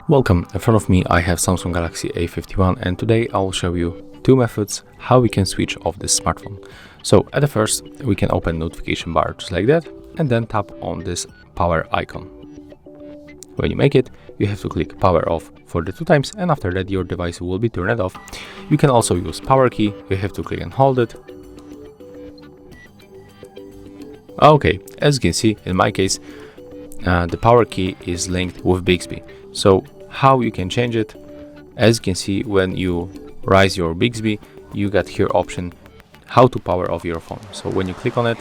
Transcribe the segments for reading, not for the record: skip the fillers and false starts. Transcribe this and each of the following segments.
Welcome, in front of me I have Samsung Galaxy A51 and today I will show you two methods how we can switch off this smartphone. So at the first we can open notification bar just like that and then tap on this power icon. When you make it, you have to click power off for the 2 times and after that your device will be turned off. You can also use power key, you have to click and hold it. Okay, as you can see in my case the power key is linked with Bixby. So how you can change it, as you can see when you raise your Bixby, you got here option how to power off your phone. So when you click on it,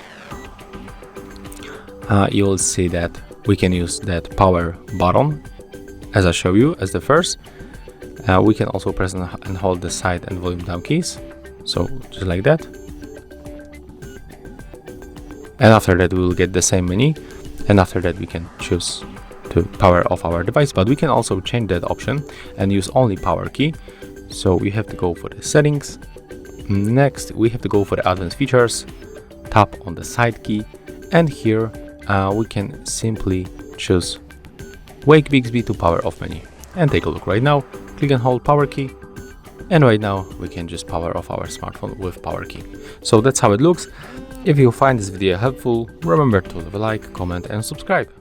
you will see that we can use that power button as I show you as the first. We can also press and hold the side and volume down keys, so just like that. And after that we will get the same menu, and after that we can choose to power off our device, but we can also change that option and use only power key. So we have to go for the settings. Next we have to go for the advanced features, tap on the side key, and here we can simply choose wake Bixby to power off menu and take a look. Right now click and hold power key, and right now we can just power off our smartphone with power key. So that's how it looks. If you find this video helpful, remember to leave a like, comment and subscribe.